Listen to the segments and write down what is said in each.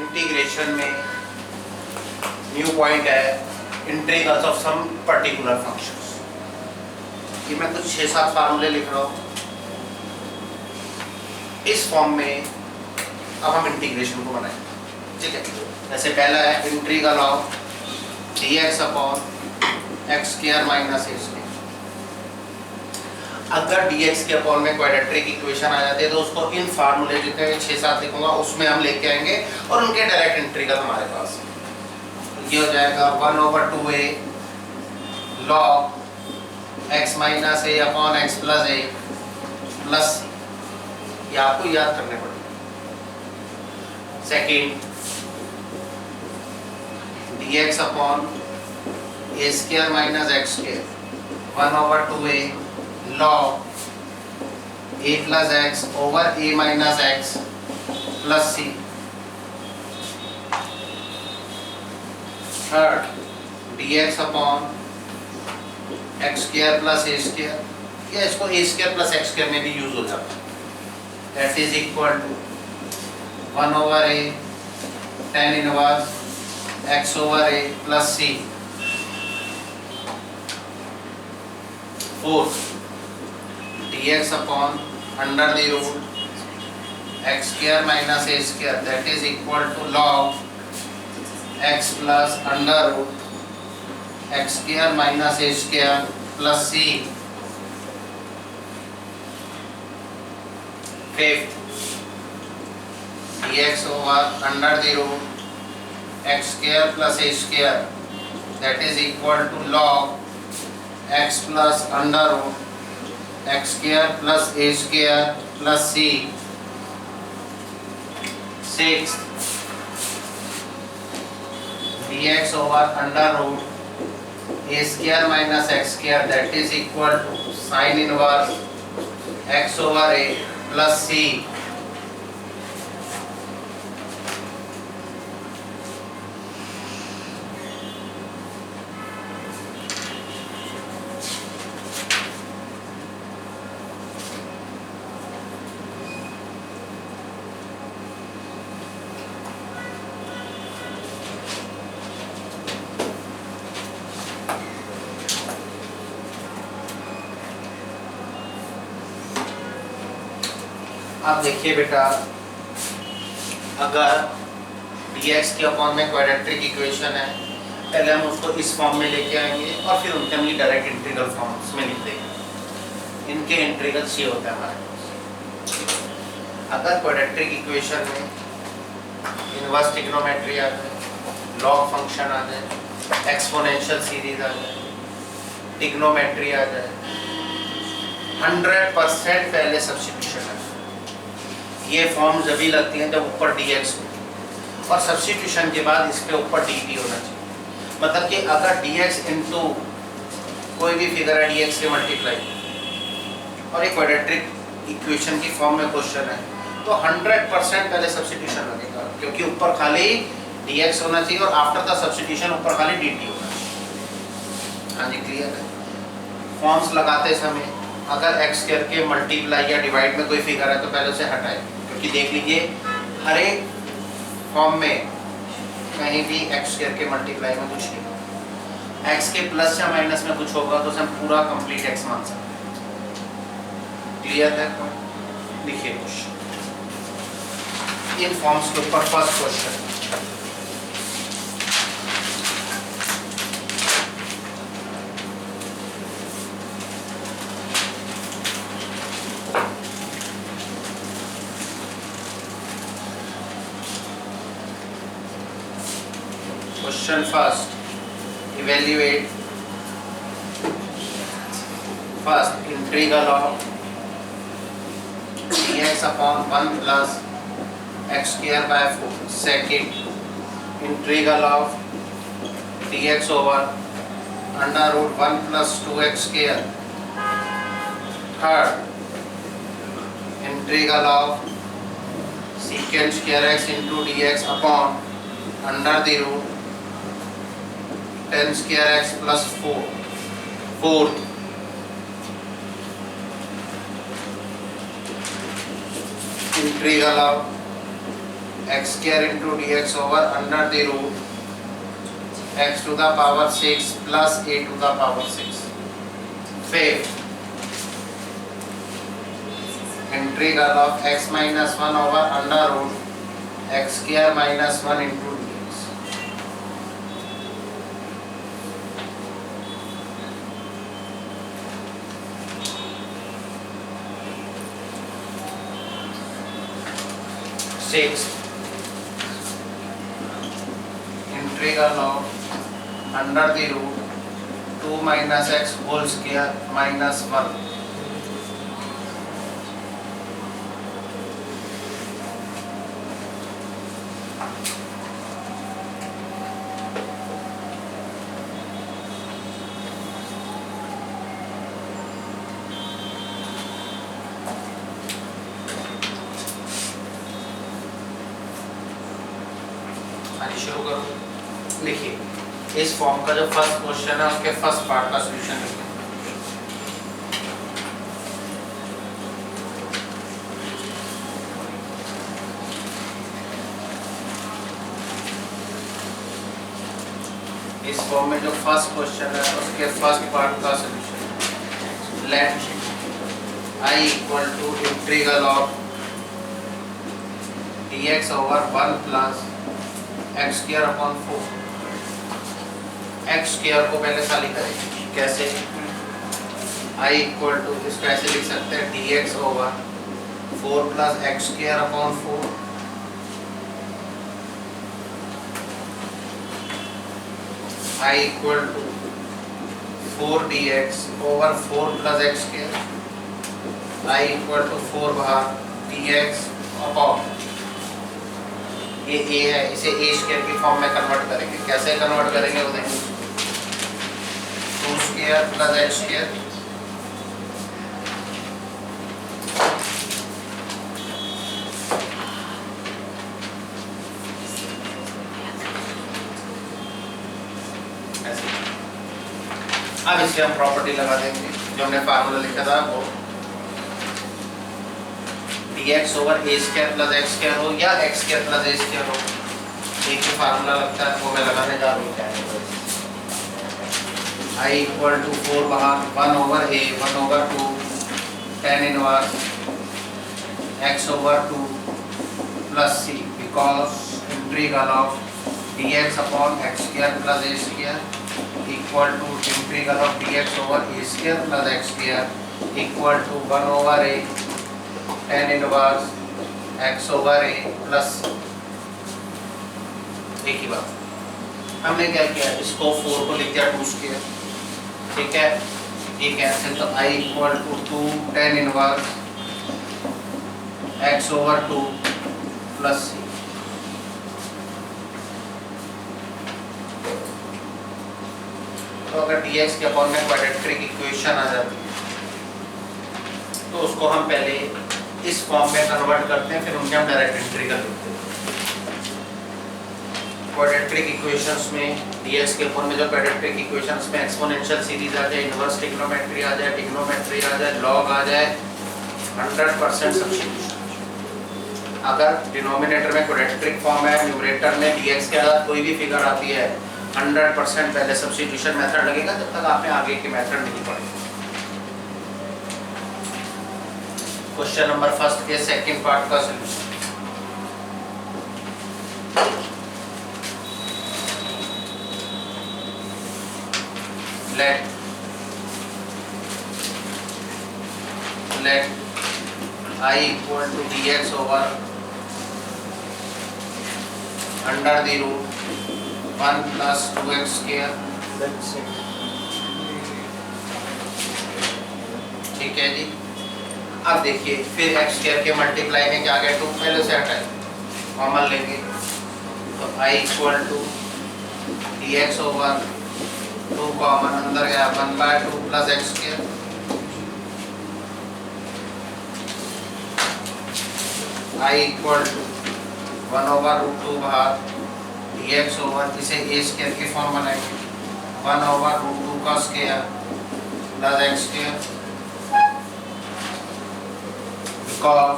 Integration में new point है integrals of some particular functions. ये मैं कुछ 6-7 फार्मूले लिख रहा हूँ इस फॉर्म में। अब हम इंटीग्रेशन को बनाएंगे, ठीक है। जैसे पहला है integral of dx upon x square minus a square. अगर dx के अपॉन में क्वाड्रेटिक इक्वेशन आ जाती है तो उसको इन फार्मूले जितने 6-7 लिखूंगा उसमें हम लेके आएंगे और उनके डायरेक्ट इंटीग्रल हमारे पास ये हो जाएगा 1/2a log x minus a upon x plus a plus, ये आपको याद करने पड़ेगा। Second dx upon a square minus x square 1/2a log a plus x over a minus x plus c. Third dx upon x square plus a square, या इसको a square plus x square में भी use हो जाता है, that is equal to 1/a tan inverse x over a plus c। Fourth dx upon under the root x square minus a square that is equal to log x plus under root x square minus a square plus c। Fifth dx over under the root x square plus a square that is equal to log x plus under root x square plus a square plus c। Sixth dx over under root a square minus x square that is equal to sine inverse x over a plus c। अब देखिए बेटा, अगर dx के upon में quadratic equation है, पहले हम उसको इस फॉर्म में लेके आएंगे और फिर उनके हम डायरेक्ट इंटीग्रल फॉर्म्स में लिख देंगे। इनके इंटीग्रल्स ये होता है हमारे पास। अगर क्वाड्रेटिक इक्वेशन में इनवर्स ट्रिग्नोमेट्री आ जाए, लॉग फंक्शन आ जाए, एक्सपोनेंशियल सीरीज आ जाए, ट्रिग्नोमेट्री आ जाए, 100% पहले सब्स्टिट्यूशन है। ये फॉर्म जब भी लगती हैं जब ऊपर dx हो और सब्स्टिट्यूशन के बाद इसके ऊपर dt होना चाहिए। मतलब कि अगर dx इंटू कोई भी फिगर है dx के मल्टीप्लाई और एक क्वाड्रेटिक इक्वेशन की फॉर्म में क्वेश्चन है तो 100% पहले सब्स्टिट्यूशन लगेगा, क्योंकि ऊपर खाली dx होना चाहिए और आफ्टर द सब्स्टिट्यूशन ऊपर खाली dt होना चाहिए। हाँ जी, क्लियर है। फॉर्म्स लगाते समय अगर x स्क्वायर के मल्टीप्लाई या डिवाइड में कोई फिगर है तो पहले उसे हटाएं, क्योंकि देख लीजिए हर एक फॉर्म में कहीं भी x स्क्वायर के मल्टीप्लाई में कुछ नहीं होगा, x के प्लस या माइनस में कुछ होगा तो उसे हम पूरा कंप्लीट x मान सकते हैं। क्लियर है? देखिए क्वेश्चन इन फॉर्म्स के ऊपर first question, Question first, evaluate first integral of dx upon 1 plus x square by 4. Second, integral of dx over under root 1 plus 2x square. Third, integral of secant square x into dx upon under the root 10 square x plus 4. Fourth, integral of x square into d x over under the root x to the power 6 plus a to the power 6। फिर integral of x माइनस 1 over under root x square minus 1 into d x. Six integral of under the root 2 minus x whole square minus 1। शुरू करो। लिखिए इस form का जो first question है उसके फर्स्ट पार्ट का सॉल्यूशन लिखिए। इस फॉर्म में जो फर्स्ट क्वेश्चन है उसके फर्स्ट पार्ट का solution. Let i equal to integral of dx over 1 plus x square upon 4। X square को पहले खाली करेंगे। कैसे? i इक्वल टू इसको ऐसे लिख सकते हैं dx over 4 plus x square upon 4। i equal to 4 dx over 4 plus x square. i equal to 4 बाहर dx अपॉन ये a है, इसे a स्क्वायर की फॉर्म में कन्वर्ट करेंगे। कैसे कन्वर्ट करेंगे वो देखेंगे। 2 स्क्वायर प्लस x स्क्वायर ऐसे। अब इसे हम प्रॉपर्टी लगा देंगे जो हमने फार्मूला लिखा था वो dx over a square plus x square हो या x square plus a square हो, एक ही फार्मूला लगता है वो मैं लगाने जा रहा हूँ। i इक्वल टू 4 बाहर 1 over a 1 over 2 tan inverse x over 2 plus c because integral of dx upon x square plus a square equal to integral of dx over a square plus x square equal to 1 over a tan inverse x over a plus. एक ही बात हमने क्या किया, इसको 4 को लिख दिया 2 स्क्वायर, ठीक है। ये कैंसिल तो i equal to 2 tan inverse x over 2 plus c। तो अगर dx के अपॉन में क्वाड्रेटिक इक्वेशन आ जाती है तो उसको हम पहले इस फॉर्म में कन्वर्ट करते हैं, फिर उनके हम डायरेक्ट इंटीग्रल लिखते हैं। क्वाड्रेटिक इक्वेशंस में dx के अपॉन में जो क्वाड्रेटिक इक्वेशंस में एक्सपोनेंशियल सीरीज आ जाए, इनवर्स ट्रिग्नोमेट्री आ जाए, ट्रिग्नोमेट्री आ जाए, लॉग आ जाए, 100% सब्स्टिट्यूशन। अगर डिनोमिनेटर में क्वाड्रेटिक फॉर्म है, न्यूमरेटर में dx के साथ कोई भी फिगर आती है 100% पहले सब्स्टिट्यूशन मेथड लगेगा जब तक आपने आगे के मेथड नहीं पढ़े। क्वेश्चन नंबर फर्स्ट के सेकंड पार्ट का solution. let I equal to dx over under the root 1 plus 2x square, ठीक है जी। अब देखिए फिर x स्क्वायर के मल्टीप्लाई में क्या आ गया, 2 पहले से हटाए कॉमन लेंगे तो I equal to dx over 2 common अंदर गया 1/2 plus x square I equal to 1 over root 2 बाहर dx ओवर इसे a स्क्वायर की फॉर्म बनाएंगे 1 ओवर रूट 2 का square plus x square because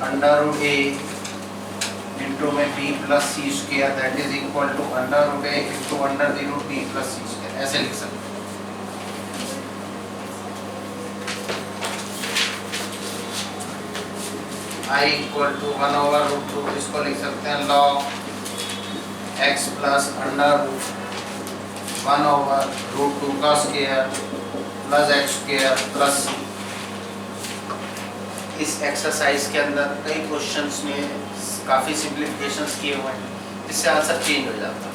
under root a into में B plus C square that is equal to under root A into under the root B plus C square, ऐसे लिख सकते हैं। I equal to 1/√2, इसको लिख सकते हैं log x plus under root 1/√2 का square plus x square plus C. इस एक्सरसाइज के अंदर कई क्वेश्चंस में काफ़ी सिंप्लीफिकेशंस किए हुए हैं, इससे आंसर चेंज हो जाता है,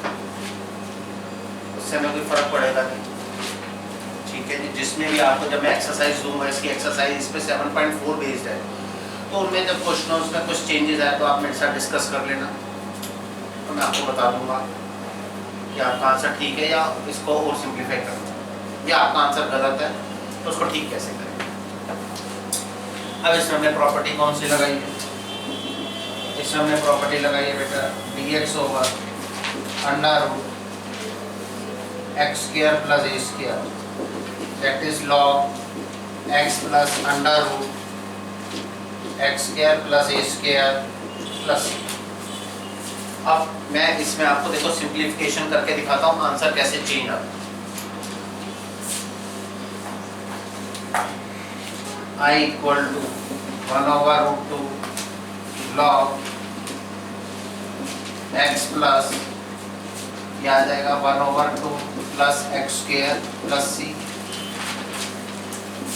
उससे हमें कोई फ़र्क पड़ेगा नहीं। ठीक है जी, जिसमें भी आपको जब मैं एक्सरसाइज दूंगा, इसकी एक्सरसाइज इस पर 7.4 बेस्ड है, तो उनमें जब क्वेश्चन उसमें कुछ चेंजेस आए तो आप मेरे साथ डिस्कस कर लेना, तो मैं आपको बता दूंगा कि आपका आंसर ठीक है या इसको और सिंप्लीफाई करना, या आपका आंसर गलत है तो उसको ठीक कैसे करें। अब इसमें हमने प्रॉपर्टी कौन सी लगाई है, इसमें हमने प्रॉपर्टी लगाई है बेटा dx over under root x square plus a square that is log x plus under root x square plus a square plus. अब मैं इसमें आपको देखो सिंप्लीफिकेशन करके दिखाता हूँ आंसर कैसे चेंज आता है। I equal to 1/√2 log x plus यह आ जाएगा 1/2 plus x square plus C.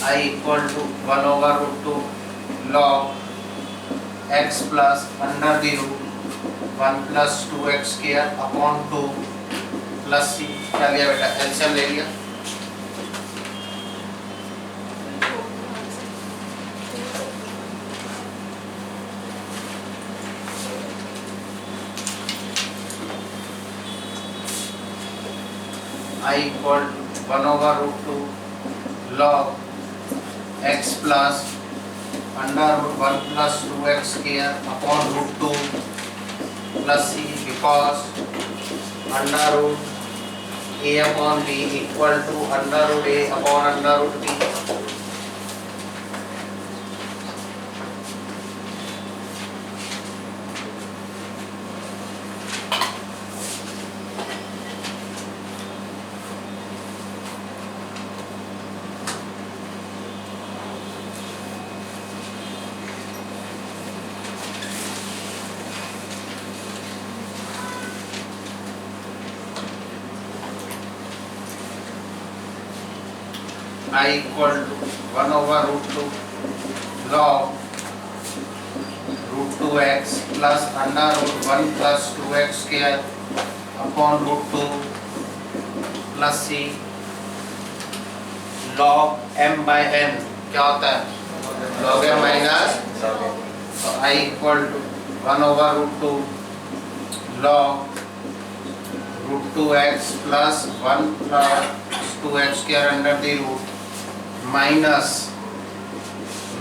I equal to 1/√2 log x plus under the root 1 plus 2x square upon 2 plus C. क्या लिया बेटा, एलसीएम ले लिया। I equal 1/√2 log x plus under root 1 plus 2x square upon root 2 plus C, because under root a upon b equal to under root a upon under root b। I equal to 1/√2 log root 2x plus under root 1 plus 2x square upon root 2 plus c. log m by n क्या होता है, log m minus, तो I equal to 1/√2 log root 2x plus 1 plus 2x square under the root minus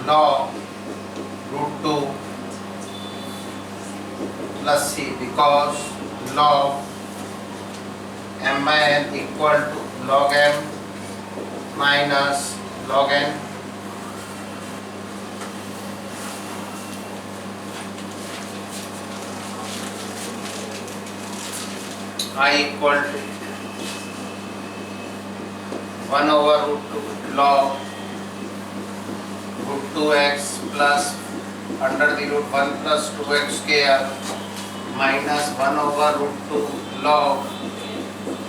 log root 2 plus C, because log m by n equal to log m minus log n। I equal to 1/√2 log root 2x plus under the root 1 plus 2x square minus 1/√2 log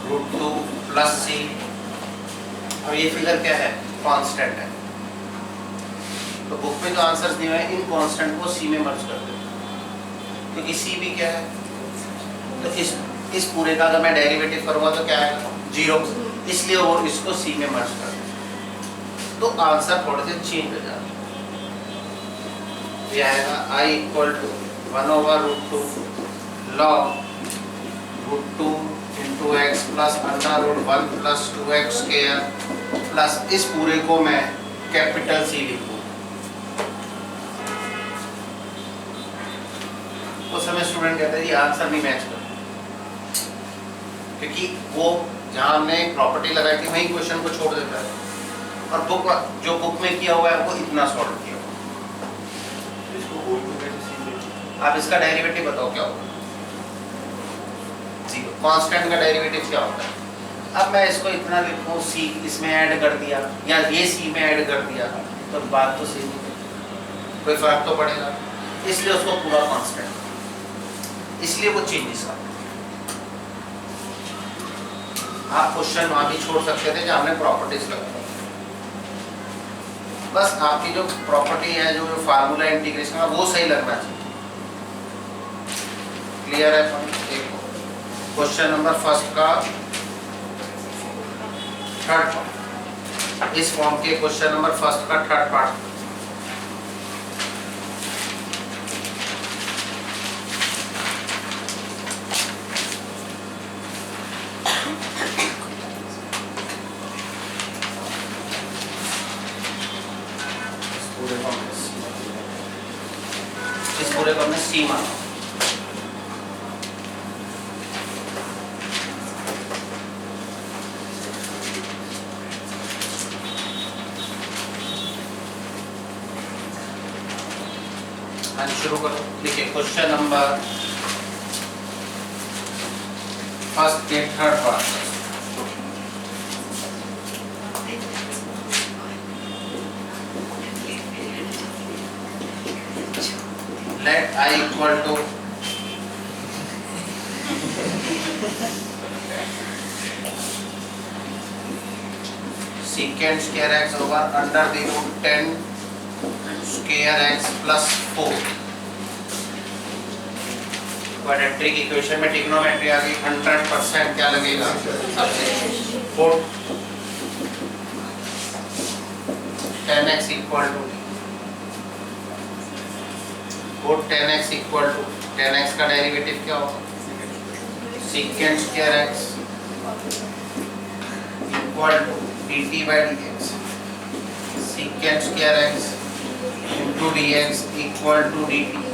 root 2 plus C. और ये figure क्या है, constant है, तो book में जो answers दिए हुए हैं इन कांस्टेंट को सी में मर्ज कर दो, क्योंकि सी भी क्या है, तो इस पूरे का अगर मैं डेरिवेटिव करूँगा तो क्या आएगा, 0, इसलिए वो इसको सी में मर्ज कर दो, तो आंसर थोड़े से चेंज हो जाता है। ये आएगा I equal to 1/√2 log root 2 into x plus under root 1 plus 2x square plus इस पूरे को मैं कैपिटल सी लिखूँ। उस समय स्टूडेंट कहता है ये आंसर नहीं मैच कर, क्योंकि वो जहाँ हमने प्रॉपर्टी लगाई थी वही क्वेश्चन को छोड़ देता है, और बुक जो बुक में किया हुआ है वो इतना सॉल्व किया हुआ। आप इसका डेरिवेटिव बताओ क्या होगा? जीरो। कांस्टेंट का डेरिवेटिव क्या होता है? अब मैं इसको इतना लिखूं c इसमें ऐड कर दिया या ये c में ऐड कर दिया तो बात तो सही है, कोई फर्क तो पड़ेगा, इसलिए उसको पूरा कांस्टेंट, इसलिए वो चेंजेस आता है। आप क्वेश्चन वहां भी छोड़ सकते थे जहां हमने प्रॉपर्टीज लगाई, बस आपकी जो प्रॉपर्टी है जो फार्मूला इंटीग्रेशन का वो सही लगना चाहिए। क्लियर है? क्वेश्चन नंबर फर्स्ट का थर्ड पार्ट, इस फॉर्म के क्वेश्चन नंबर फर्स्ट का थर्ड पार्ट। इस पूरे को हमने सी माना। शुरू करो, देखिए क्वेश्चन नंबर फर्स्ट के third part. Let I equal to second square x होगा under the root 10 square x plus 4। Quadratic equation में ट्रिग्नोमेट्री आ गई, 100% क्या लगेगा? सबसे 4 10x equal to 10x equal to 10x का डेरिवेटिव क्या होगा? Second square x equal to dt by dx, second square x into dx equal to dt